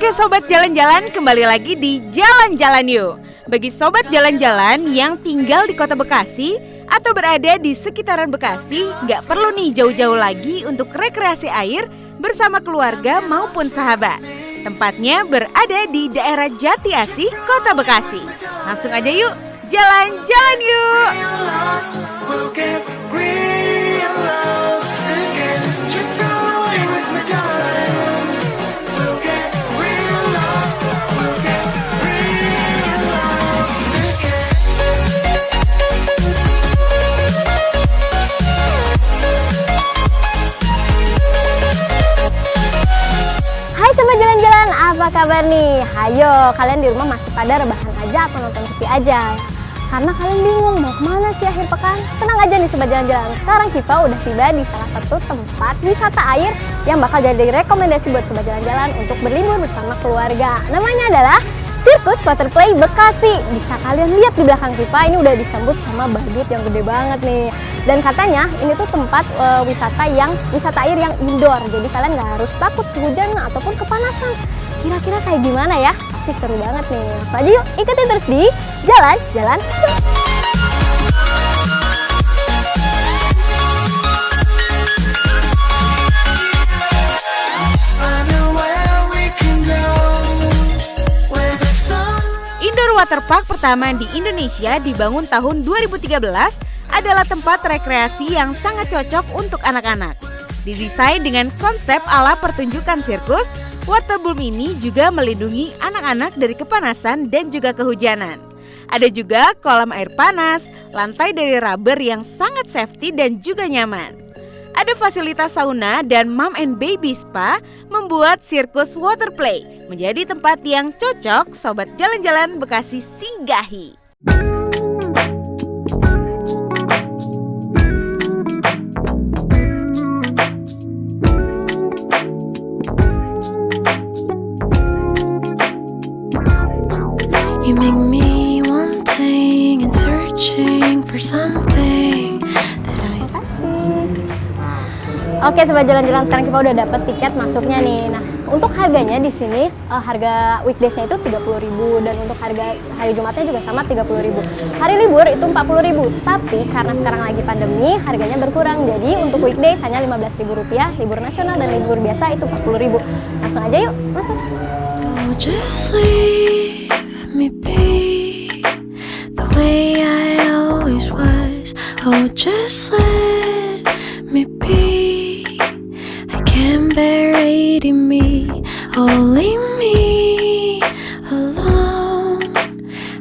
Oke sobat jalan-jalan, kembali lagi di Jalan-Jalan Yuk. Bagi sobat jalan-jalan yang tinggal di kota Bekasi atau berada di sekitaran Bekasi, nggak perlu nih jauh-jauh lagi untuk rekreasi air bersama keluarga maupun sahabat. Tempatnya berada di daerah Jati Asih, kota Bekasi. Langsung aja yuk, jalan-jalan yuk. Sobat jalan-jalan, apa kabar nih? Hayo, kalian di rumah masih pada rebahan aja atau nonton TV aja? Karena kalian bingung mau kemana sih akhir pekan? Tenang aja nih sobat jalan-jalan, sekarang kita udah tiba di salah satu tempat wisata air yang bakal jadi rekomendasi buat sobat jalan-jalan untuk berlibur bersama keluarga. Namanya adalah Sirkus Waterplay Bekasi. Bisa kalian lihat di belakang kita, ini udah disambut sama badut yang gede banget nih. Dan katanya ini tuh tempat wisata air yang indoor. Jadi kalian nggak harus takut kehujanan ataupun kepanasan. Kira-kira kayak gimana ya? Pasti seru banget nih. Langsung aja yuk, ikutin terus di Jalan-Jalan. Waterpark pertama di Indonesia dibangun tahun 2013 adalah tempat rekreasi yang sangat cocok untuk anak-anak. Didesain dengan konsep ala pertunjukan sirkus, Waterboom ini juga melindungi anak-anak dari kepanasan dan juga kehujanan. Ada juga kolam air panas, lantai dari rubber yang sangat safety dan juga nyaman. Ada fasilitas sauna dan mom and baby spa membuat Sirkus Waterplay menjadi tempat yang cocok sobat jalan-jalan Bekasi singgahi. You make me wanting and searching for something that I Oke sobat jalan-jalan, sekarang kita udah dapat tiket masuknya nih. Nah, untuk harganya di sini harga weekdays-nya itu 30.000 dan untuk harga hari Jumatnya juga sama 30.000. Hari libur itu 40.000. Tapi karena sekarang lagi pandemi, harganya berkurang. Jadi untuk weekdays hanya Rp15.000, libur nasional dan libur biasa itu 40.000. Langsung aja yuk, masuk. Oh, just leave me be the way I always was. Oh, just let me be. Can't bear hating me, oh leave me alone.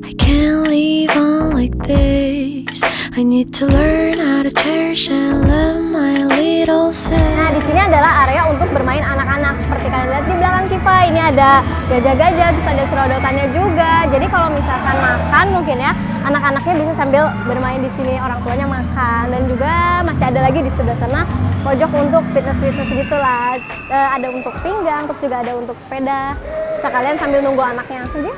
I can't live on like this. I need to learn how to cherish and love my little self. Nah, di sini adalah area untuk bermain anak-anak. Seperti kalian lihat di belakang Kiva, ini ada gajah-gajah, terus ada serodotannya juga. Jadi kalau misalkan makan mungkin ya, anak-anaknya bisa sambil bermain di sini, orang tuanya makan. Dan juga masih ada lagi di sebelah sana pojok untuk fitness gitulah. Ada untuk pinggang, terus juga ada untuk sepeda. Bisa kalian sambil nunggu anaknya aja.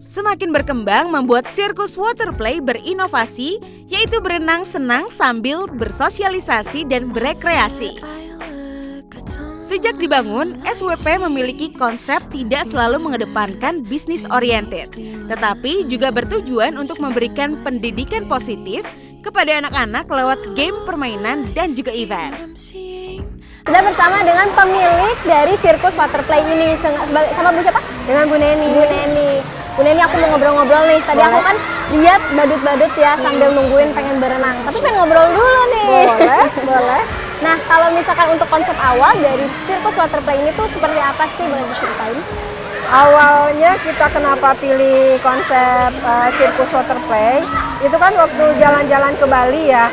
Semakin berkembang membuat Sirkus Waterplay berinovasi, yaitu berenang senang sambil bersosialisasi dan berekreasi. Sejak dibangun, SWP memiliki konsep tidak selalu mengedepankan bisnis oriented, tetapi juga bertujuan untuk memberikan pendidikan positif kepada anak-anak lewat game permainan dan juga event. Sudah bersama dengan pemilik dari Sirkus Waterplay ini, sama Bu siapa? Dengan Bu Neni. Bu Neni, aku mau ngobrol-ngobrol nih. Tadi aku kan lihat badut-badut ya sambil nungguin pengen berenang. Tapi pengen ngobrol dulu nih. Boleh. Nah, kalau misalkan untuk konsep awal dari Sirkus Waterplay ini tuh seperti apa sih? Boleh diceritain? Awalnya kita kenapa pilih konsep Sirkus Waterplay? Itu kan waktu jalan-jalan ke Bali ya.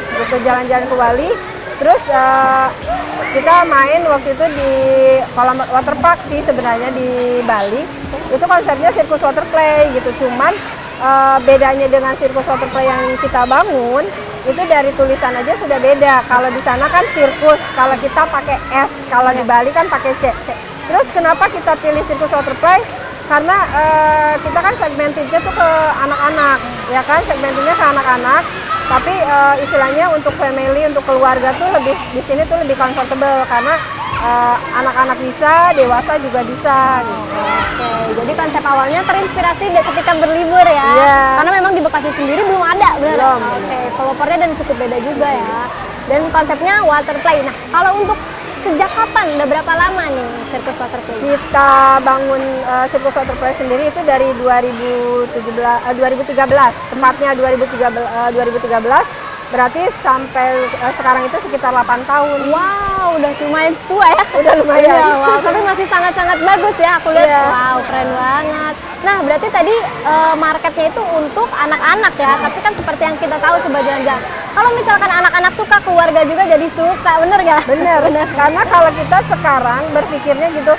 Terus kita main waktu itu di kolam waterpark sih sebenarnya di Bali. Itu konsepnya Sirkus Waterplay gitu. Cuman bedanya dengan Sirkus Waterplay yang kita bangun itu dari tulisan aja sudah beda. Kalau di sana kan sirkus, kalau kita pakai S, kalau di Bali kan pakai C. Terus kenapa kita pilih Sirkus Waterplay? Karena kita kan segmentednya tuh ke anak-anak, ya kan, segmentednya ke anak-anak. Tapi istilahnya untuk family, untuk keluarga tuh lebih di sini tuh lebih comfortable karena anak-anak bisa, dewasa juga bisa gitu. Oke, jadi konsep awalnya terinspirasi ketika berlibur ya. Iya. Karena memang di Bekasi sendiri belum ada, benar? Belum. Oke, pelopornya dan cukup beda juga ya. Dan konsepnya water play. Nah, kalau untuk sejak kapan? Udah berapa lama nih sirkus water play? Kita bangun sirkus water play sendiri itu dari 2013, tepatnya 2013. Berarti sampai sekarang itu sekitar 8 tahun. Wow, udah lumayan tua ya. Udah lumayan. Iya, wow, tapi masih sangat-sangat bagus ya. Aku lihat, Iya. wow, keren banget. Nah, berarti tadi marketnya itu untuk anak-anak ya. Tapi kan seperti yang kita tahu Sobat Jalan-Jalan, kalau misalkan anak-anak suka, keluarga juga jadi suka, bener gak? Bener. Karena kalau kita sekarang berpikirnya gitu,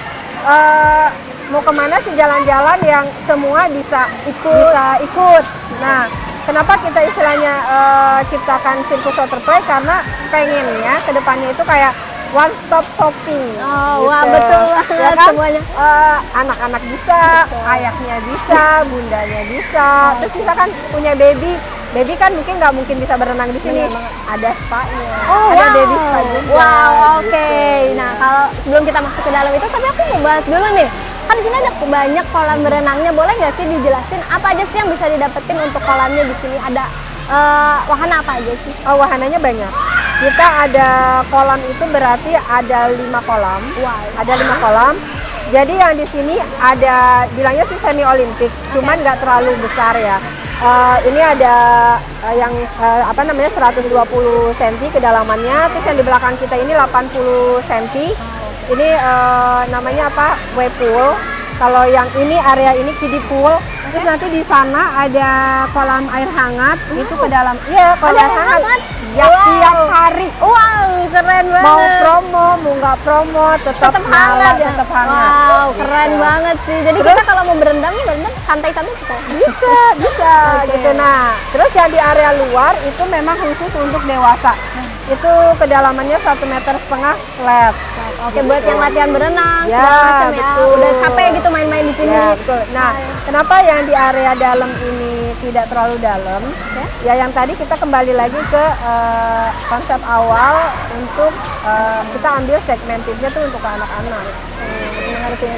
mau kemana sih jalan-jalan yang semua bisa ikut. Nah, kenapa kita istilahnya ciptakan sirkus water play? Karena pengennya kedepannya itu kayak one stop shopping. Oh, gitu. wah, betul banget Ya kan? semuanya. Anak-anak bisa, ayahnya bisa, bundanya bisa. Terus misalkan punya baby kan mungkin bisa berenang di sini. Ada spa-nya, Oh, ada wow. baby spa juga. Wow, oke. gitu. Nah, kalau sebelum kita masuk ke dalam itu, tapi aku mau bahas dulu nih. Kan di sini ada banyak kolam berenangnya. Boleh nggak sih dijelasin apa aja sih yang bisa didapetin untuk kolamnya di sini? Ada wahana apa aja sih? Wahananya banyak. Kita ada kolam itu berarti ada 5 kolam. Wow. Ada 5 kolam. Jadi yang di sini ada bilangnya sih semi olimpik, cuman nggak terlalu besar ya. Ini ada yang 120 cm kedalamannya, terus yang di belakang kita ini 80 cm. Ini namanya apa? Wave pool. Kalau yang ini area ini kiddie pool. Terus nanti di sana ada kolam air hangat, itu ke dalam. Iya, kolam air hangat. Ya, tiap hari. Wow, keren banget. Mau promo, mau nggak promo, tetap hangat ya? tetap hangat. Wow, Gitu. keren banget sih. Jadi Terus- kita kalau mau berendam nih berendam santai-santai bisa. Bisa gitu. Nah, terus yang di area luar itu memang khusus untuk dewasa. Itu kedalamannya 1,5 meter flat. Oke, buat yang latihan berenang, Ya, segala macam ya. betul. Udah capek gitu main-main di sini. Ya, betul. Nah, kenapa yang di area dalam ini tidak terlalu dalam? Ya, yang tadi kita kembali lagi ke konsep awal untuk kita ambil segmentednya tuh untuk anak-anak.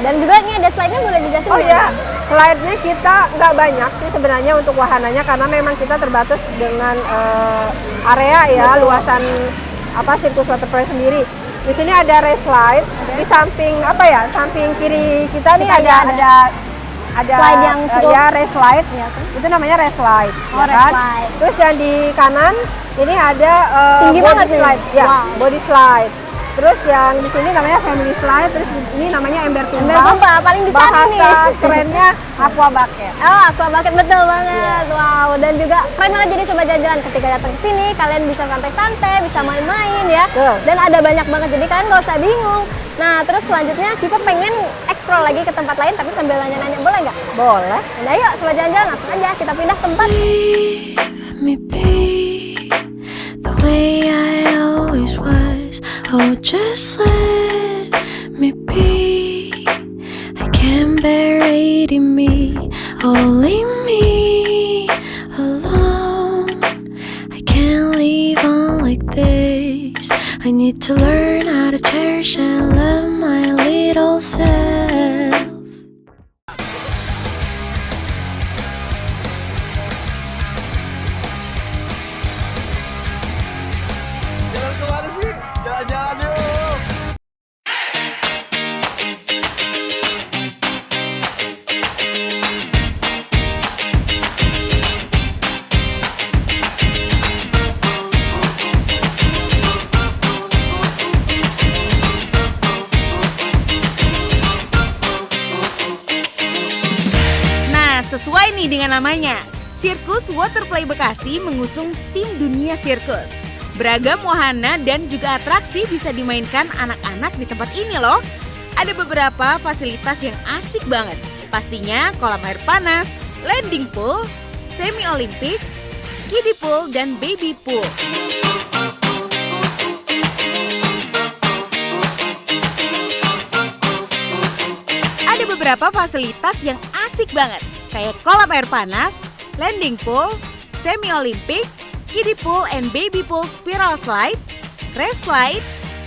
Dan juga ini ada slide-nya, boleh dijelasin? Oh nggak? ya, slide-nya kita nggak banyak sih sebenarnya untuk wahananya karena memang kita terbatas dengan area ya, luasan sirkus water play sendiri. Di sini ada race slide, di samping samping kiri kita nih Kita lihat ada slide yang cukup- ya race slide. Iya, kan? Itu namanya race slide. Oh, ya race kan? slide. Terus yang di kanan ini ada Tinggi body banget nih. slide, ya, Wow. body slide. Terus yang di sini namanya family slide, terus ini namanya ember tumpah. Ember tumpah, paling dicari nih. Bahasa kerennya aqua bucket. Oh, aqua bucket, betul banget. Wow, dan juga keren banget jadi Sobat Jalan-Jalan ketika datang ke sini, kalian bisa santai-santai, bisa main-main ya. Betul. Dan ada banyak banget, jadi kalian nggak usah bingung. Nah, terus selanjutnya kita pengen explore lagi ke tempat lain, tapi sambil nanya-nanya, boleh nggak? Boleh. Udah yuk, Sobat Jalan-Jalan, langsung aja kita pindah tempat. Leave me be the way I always was. Oh, just let me be. I can't bear hating me. Oh, leave me alone. I can't leave on like this. I need to learn how to cherish and love my little self. Jalan kemana sih? Jalan-jalan yuk. Nah, sesuai nih dengan namanya, Sirkus Waterplay Bekasi mengusung tim dunia sirkus. Beragam wahana dan juga atraksi bisa dimainkan anak-anak di tempat ini loh. Ada beberapa fasilitas yang asik banget. Pastinya kolam air panas, landing pool, semi olimpik, kiddie pool, dan baby pool. Ada beberapa fasilitas yang asik banget, kayak kolam air panas, landing pool, semi olimpik, kiddie pool and baby pool spiral slide, race slide,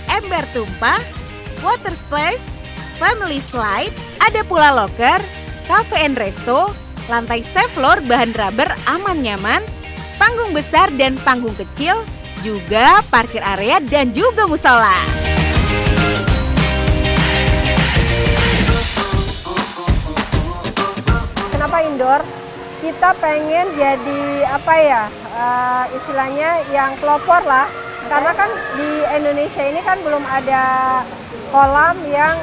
ember tumpah, water splash, family slide, ada pula locker, cafe and resto, lantai safe floor bahan rubber aman nyaman, panggung besar dan panggung kecil, juga parkir area dan juga musola. Kenapa indoor? Kita pengen jadi apa ya, istilahnya yang pelopor lah. Karena kan di Indonesia ini kan belum ada kolam yang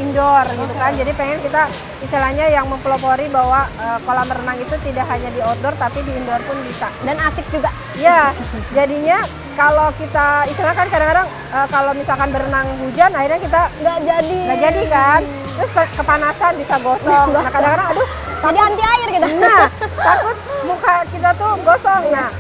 indoor gitu kan. Jadi pengen kita istilahnya yang mempelopori bahwa kolam renang itu tidak hanya di outdoor tapi di indoor pun bisa. Dan asik juga. Ya, jadinya kalau kita istilahnya kan kadang-kadang kalau misalkan berenang hujan akhirnya kita Nggak jadi kan. Terus kepanasan bisa gosong. Nah, kadang-kadang aduh jadi anti air gitu. Nah, takut muka kita tuh gosong. Nah,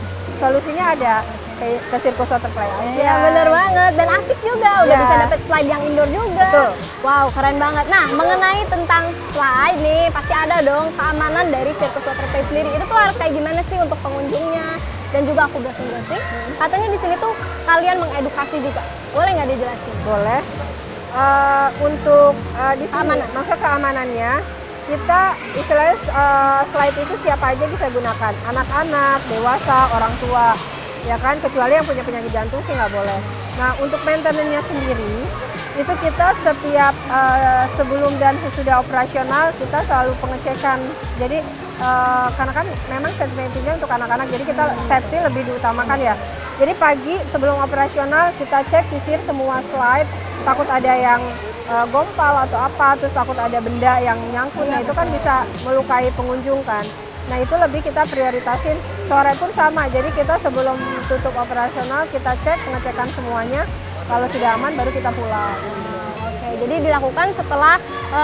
solusinya ada ke sirkus waterplay aja. Iya bener banget dan asik juga, udah Iya. bisa dapet slide yang indoor juga. Betul. Wow keren banget. Nah mengenai tentang slide nih pasti ada dong keamanan dari sirkus waterplay sendiri. Itu tuh harus kayak gimana sih untuk pengunjungnya? Dan juga aku browsing-browsing, katanya di sini tuh sekalian mengedukasi juga. Boleh nggak dijelasin? Boleh. Untuk di sini, Keamanan. maksud keamanannya, kita istilahnya slide itu siapa aja bisa gunakan. Anak-anak, dewasa, orang tua. Ya kan, kecuali yang punya penyakit jantung sih nggak boleh. Nah, untuk maintenance-nya sendiri, itu kita setiap sebelum dan sesudah operasional, kita selalu pengecekan. Jadi, karena kan memang safety-nya untuk anak-anak, jadi kita safety lebih diutamakan ya. Jadi pagi sebelum operasional, kita cek sisir semua slide, takut ada yang gompal atau apa, terus takut ada benda yang nyangkut, nah itu kan bisa melukai pengunjung kan. Nah itu lebih kita prioritasin, sore pun sama, jadi kita sebelum tutup operasional kita cek pengecekan semuanya, kalau sudah aman baru kita pulang. Oke, jadi dilakukan setelah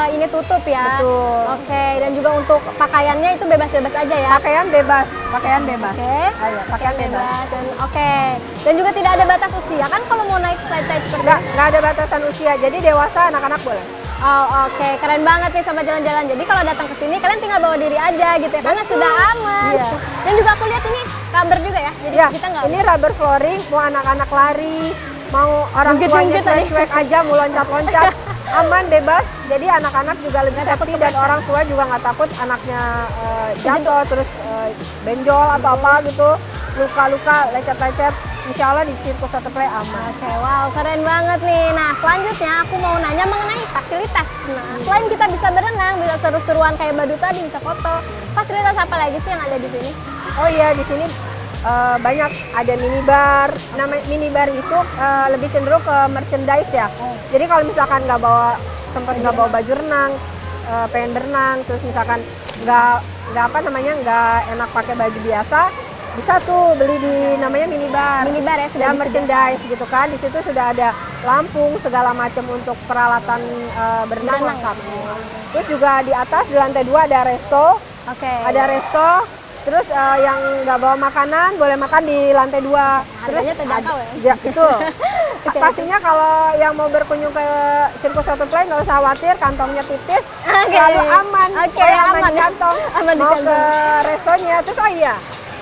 ini tutup ya. Betul. Oke, dan juga untuk pakaiannya itu bebas-bebas aja ya. Pakaian bebas, pakaian bebas. Oke. Ayo, pakaian bebas. Dan oke. Dan juga tidak ada batas usia kan kalau mau naik slide-slide seperti ini? Nggak ada batasan usia, jadi dewasa anak-anak boleh. Oh oke, keren banget nih sama jalan-jalan. Jadi kalau datang ke sini kalian tinggal bawa diri aja gitu ya, karena sudah aman. Iya. Dan juga aku lihat ini rubber juga ya, jadi Ya, kita nggak. ini rubber flooring, mau anak-anak lari, mau orang tuanya Jungkit-jungkit tadi. cuek-cuek aja, mau loncat-loncat, aman, bebas. Jadi anak-anak juga lebih safety dan orang tua juga nggak takut anaknya jatuh, terus benjol atau apa gitu, luka-luka, lecet-lecet. Insya Allah di sirkus waterplay aman. Oke, wow keren banget nih. Nah selanjutnya aku mau nanya mengenai fasilitas. Nah selain kita bisa berenang, bisa seru-seruan kayak Badu tadi, bisa foto. Fasilitas apa lagi sih yang ada di sini? Oh iya, di sini banyak, ada minibar. Nama minibar itu lebih cenderung ke merchandise ya. Jadi kalau misalkan sempat nggak bawa baju renang, pengen berenang, terus misalkan nggak enak pakai baju biasa, bisa tuh beli di namanya minibar. Minibar ya, sudah Ya, merchandise gitu kan. Di situ sudah ada lampung segala macam untuk peralatan berenang lengkap. Terus juga di atas di lantai 2 ada resto. Oke. Ada resto. Terus yang nggak bawa makanan boleh makan di lantai 2. Harganya terjangkau Ya, itu. Pastinya kalau yang mau berkunjung ke sirkus waterplay nggak usah khawatir, kantongnya tipis, selalu aman. Oke, Pokoknya aman di kantong. Aman di Mau kantong. ke restonya, terus oh iya,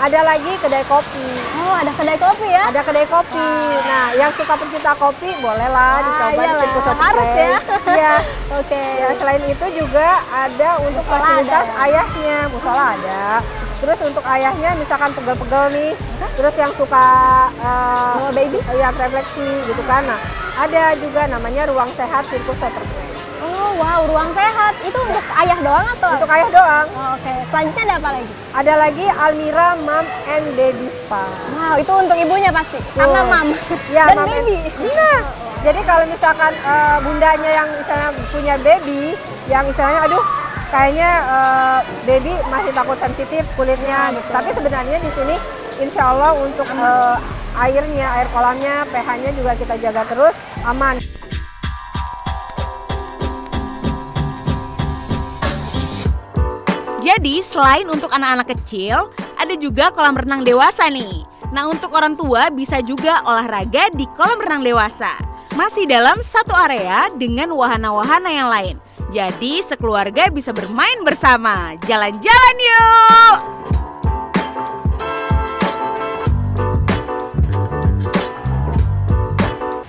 ada lagi kedai kopi. Oh ada kedai kopi ya? Ada kedai kopi. Nah, yang suka pencinta kopi bolehlah dicoba di iyalah, sirkus waterplay. harus ya. Iya. Oke. Ya, selain itu juga ada untuk Musola fasilitas ada ya? ayahnya, musola ada. Terus untuk ayahnya misalkan pegel-pegel nih, terus yang suka Bawa baby? ya refleksi gitu kan. Nah, ada juga namanya ruang sehat sirkus waterplay. Oh wow, ruang sehat. Itu untuk ayah doang atau? Untuk ayah doang. Oh, oke, selanjutnya ada apa lagi? Ada lagi Almira Mom and Baby Spa. Wow, itu untuk ibunya pasti. Karena mam Ya, dan mom and- baby. Nah, jadi kalau misalkan bundanya yang misalnya punya baby, yang misalnya aduh kayaknya baby masih takut sensitif kulitnya, gitu. Tapi sebenarnya di sini insya Allah untuk airnya, air kolamnya, pH-nya juga kita jaga terus aman. Jadi selain untuk anak-anak kecil, ada juga kolam renang dewasa nih. Nah untuk orang tua bisa juga olahraga di kolam renang dewasa. Masih dalam satu area dengan wahana-wahana yang lain. Jadi sekeluarga bisa bermain bersama. Jalan-jalan yuk!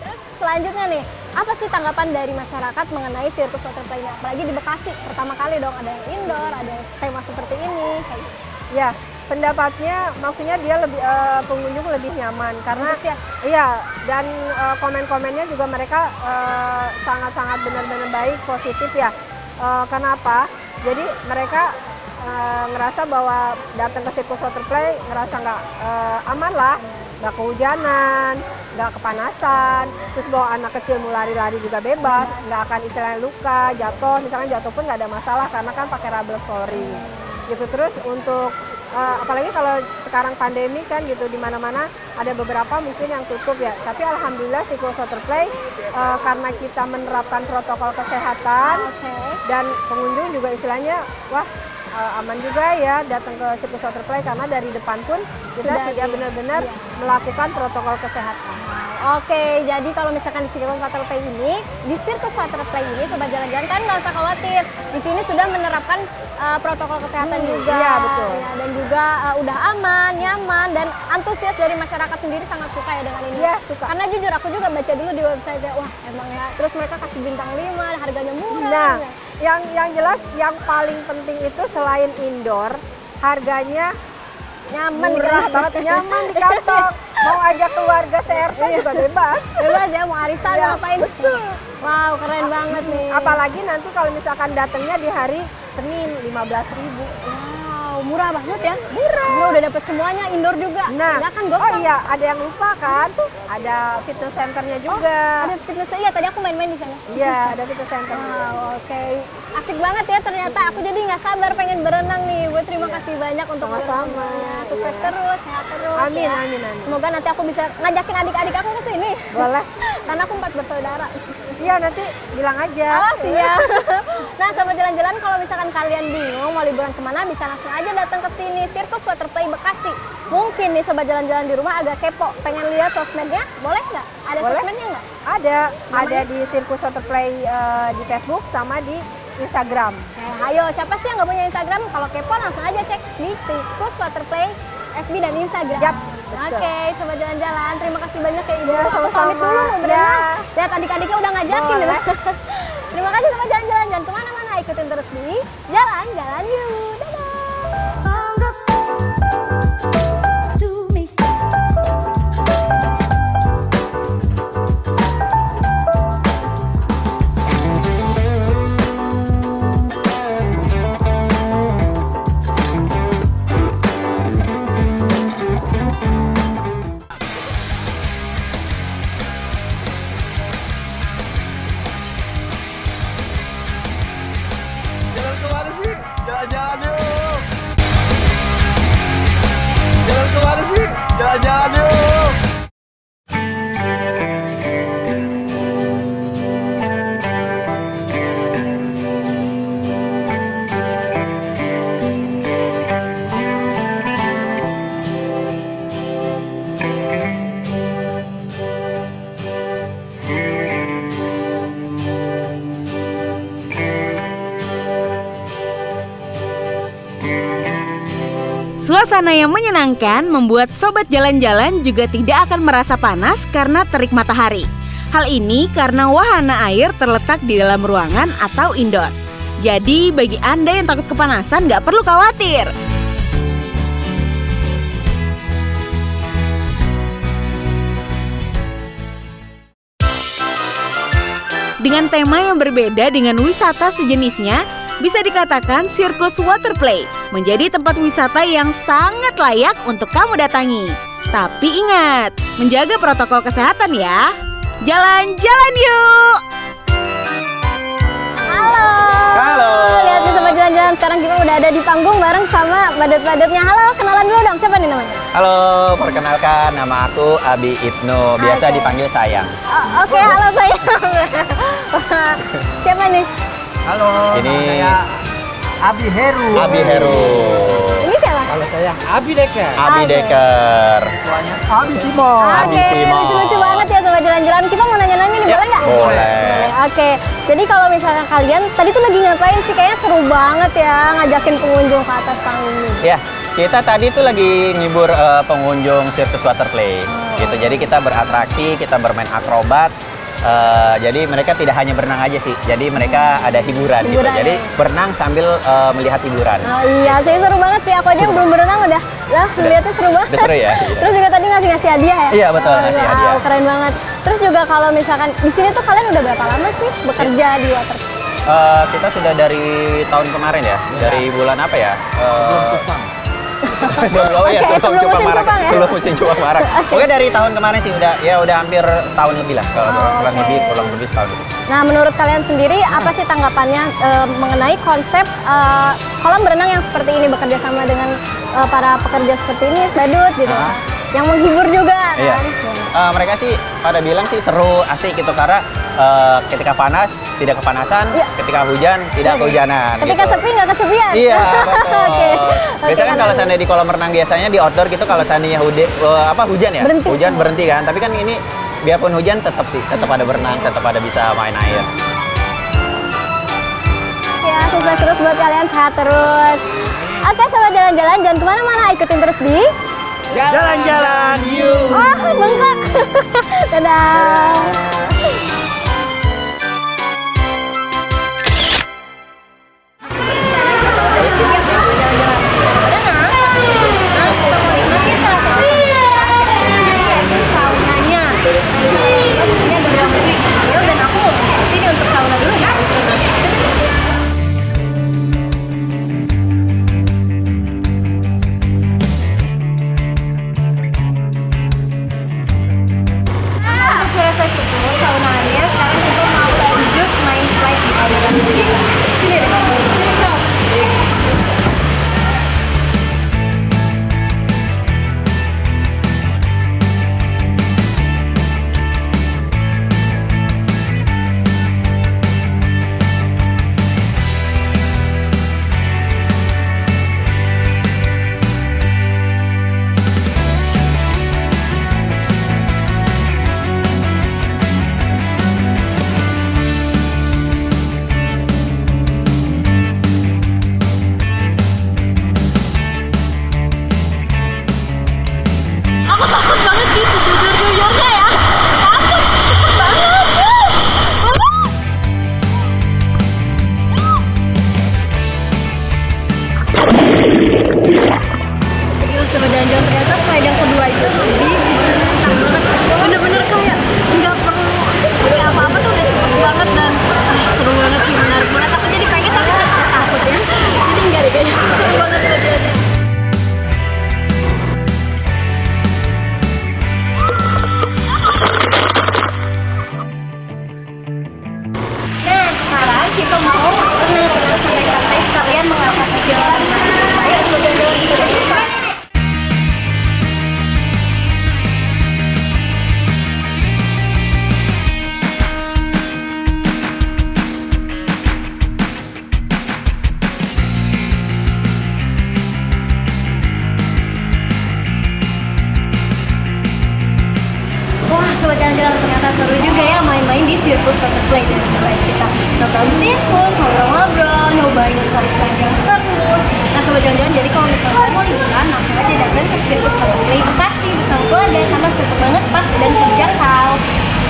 Terus selanjutnya nih, Apa sih tanggapan dari masyarakat mengenai sirkus waterplay ini? Apalagi di Bekasi, pertama kali dong ada yang indoor, ada yang tema seperti ini. Kayak gitu. Ya, pendapatnya maksudnya dia lebih pengunjung lebih nyaman karena Antusias. iya, dan komen-komennya juga mereka sangat-sangat benar-benar baik, positif ya. Kenapa? Jadi mereka ngerasa bahwa datang ke sirkus waterplay ngerasa nggak aman lah, nggak kehujanan, nggak kepanasan, terus bawa anak kecil mau lari-lari juga bebas, nggak akan istilahnya luka, jatuh, misalnya jatuh pun nggak ada masalah karena kan pakai rubber flooring gitu. Terus untuk apalagi kalau sekarang pandemi kan gitu, di mana-mana ada beberapa mungkin yang tutup ya, tapi alhamdulillah sirkus waterplay karena kita menerapkan protokol kesehatan dan pengunjung juga istilahnya wah aman juga ya datang ke sirkus waterplay karena dari depan pun kita sudah benar-benar melakukan protokol kesehatan. Oke, jadi kalau misalkan di sirkus waterplay ini sobat jalan-jalan kan nggak usah khawatir. Di sini sudah menerapkan protokol kesehatan juga. Iya, betul. Ya, dan juga udah aman, nyaman, dan antusias dari masyarakat sendiri sangat suka ya dengan ini. Iya, suka. Karena jujur aku juga baca dulu di website, wah emang ya. Terus mereka kasih bintang 5, harganya murah. Nah, yang jelas yang paling penting itu selain indoor, harganya nyaman di murah kantong. banget, nyaman di kantong. Mau ajak keluarga CRT juga bebas. Bebas ya, mau arisan Iya, ngapain. Wow, keren banget nih. Apalagi nanti kalau misalkan datangnya di hari Senin 15.000. Wow, murah banget ya. Murah. Karena udah dapet semuanya, indoor juga. Nah, Nggak kan oh gosong. iya, ada yang lupa kan? Ada fitness centernya juga. Ada fitness, iya tadi aku main-main di sana. Iya, ada fitness center. Wow, oke. Asik banget ya ternyata. Aku jadi nggak sabar pengen berenang nih. Gue terima kasih banyak untuk Sama-sama. berenangnya. Sukses terus, sehat terus. Amin, ya. amin, amin. Semoga nanti aku bisa ngajakin adik-adik aku ke sini. Boleh. Karena aku 4 bersaudara. Iya, nanti bilang aja. Oh, siap. Nah, sobat jalan-jalan, kalau misalkan kalian bingung mau liburan kemana, bisa langsung aja datang ke sini, Sirkus Waterplay Bekasi. Mungkin nih sobat jalan-jalan di rumah agak kepo, pengen lihat sosmednya, boleh nggak? Ada Boleh. sosmednya nggak? Ada di Sirkus Waterplay di Facebook sama di Instagram. Ayo, siapa sih yang nggak punya Instagram? Kalau kepo langsung aja cek di Sirkus Waterplay FB dan Instagram. Yap, betul. Oke, sobat jalan-jalan, terima kasih banyak ya Ibu. Ya, Aku sama-sama. pamit dulu mau berenang. Ya. Lihat adik-adiknya udah ngajakin. Boleh. Terima kasih sobat jalan-jalan, jangan kemana-mana, ikutin terus di Jalan-Jalan Yuk. Dadah. Jalan kemana sih? Jalan-jalan yuk. Jalan kemana sih? Jalan-jalan yuk. Suasana yang menyenangkan membuat sobat jalan-jalan juga tidak akan merasa panas karena terik matahari. Hal ini karena wahana air terletak di dalam ruangan atau indoor. Jadi bagi Anda yang takut kepanasan nggak perlu khawatir. Dengan tema yang berbeda dengan wisata sejenisnya, bisa dikatakan Sirkus Waterplay menjadi tempat wisata yang sangat layak untuk kamu datangi. Tapi ingat, menjaga protokol kesehatan ya. Jalan-jalan yuk! Halo. Halo. Lihat nih sobat jalan-jalan, sekarang kita udah ada di panggung bareng sama badet-badetnya. Halo, kenalan dulu dong, siapa nih namanya? Halo, perkenalkan nama aku Abi Ibnu, biasa Oke. dipanggil Sayang. Oke, halo sayang. Siapa nih? Halo, Ini saya Abi Heru. Abi Heru, Ini siapa? Kalau saya Abi Deker. Abi Oke. Deker. Tuanya Abi Simon. Abi Oke, Simon. lucu-lucu banget ya sobat jalan-jalan. Kita mau nanya-nanya nih, boleh nggak? Boleh. Oke, jadi kalau misalnya kalian tadi tuh lagi ngapain sih? Kayaknya seru banget ya ngajakin pengunjung ke atas panggung ini. Ya, kita tadi tuh lagi ngibur pengunjung Sirkus Waterplay. Gitu. Jadi kita beratraksi, kita bermain akrobat Jadi mereka tidak hanya berenang aja sih, jadi mereka ada hiburan gitu. Hiburan, Jadi ya. berenang sambil melihat hiburan. Oh iya, sih seru banget sih. Aku aja belum berenang udah lihatnya seru banget. Udah seru ya? Iya. Terus juga tadi ngasih hadiah ya? Iya, betul, ngasih wow, hadiah. keren banget. Terus juga kalau misalkan di sini tuh kalian udah berapa lama sih bekerja di water? Kita sudah dari tahun kemarin ya, dari bulan apa ya? Sebelum ya, Oke, sebelum musim Marak, cupang ya? sebelum musim cupang Marak. Pokoknya dari tahun kemarin sih udah hampir setahun lebih lah, kalau kurang lebih setahun lebih. Nah, menurut kalian sendiri apa sih tanggapannya mengenai konsep kolam berenang yang seperti ini bekerja sama dengan para pekerja seperti ini, badut gitu, yang menghibur juga Iya. kan? Mereka sih pada bilang sih seru, asik gitu karena ketika panas tidak kepanasan, Iya. ketika hujan tidak kehujanan. Ketika gitu. sepi nggak kesepian. Iya, betul. Oke. Biasanya kan kalau seandainya di kolam renang biasanya di outdoor gitu kalau seandainya hujan ya, Berhenti. hujan berhenti kan. Tapi kan ini biarpun hujan tetap ada berenang, tetap ada bisa main air. Ya, sukses terus buat kalian, sehat terus. Oke, sobat jalan-jalan, jangan kemana-mana, ikutin terus di Jalan-jalan yuk. bengkak. Dadah. Rasa cukup saunanya, sekarang kita mau lanjut main slide di aliran kita. Sini deh. Sama jalan-jalan ternyata slide yang kedua itu lebih menantang banget, bener-bener kayak nggak perlu apa-apa tuh udah cepet banget dan seru banget sih, menarik banget. Aku jadi pengen tapi takut ya, jadi nggak deh kayaknya, seru banget kejadiannya. Nah sekarang kita mau renang santai-santai sekalian mengasah skill renang. Ayo sudah jalan sudah kita. Wah, sobat jalan-jalan ternyata seru juga ya main-main di sirkus waterplay dan cobain kita nonton sirkus, ngobrol-ngobrol, nyobain slide-slide yang seru. Nah, sobat jalan-jalan, jadi kalau misalnya kalian mau liburan, langsung aja datang ke sirkus waterplay Bekasi bersama keluarga karena cocok banget, pas dan terjangkau.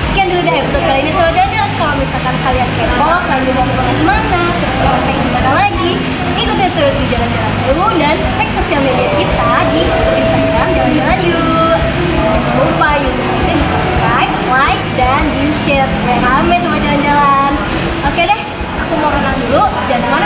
Sekian dulu deh episode kali ini sobat jalan-jalan. Kalau misalkan kalian kepo selanjutnya mau kemana, sirkus waterplay gimana lagi, ikutin terus di jalan-jalan dulu dan cek sosial media kita di Instagram jalan-jalan yuk. Jangan lupa YouTube kita di subscribe, like, dan di share supaya rame sama jalan-jalan. Oke deh, aku mau renang dulu. Jangan kemana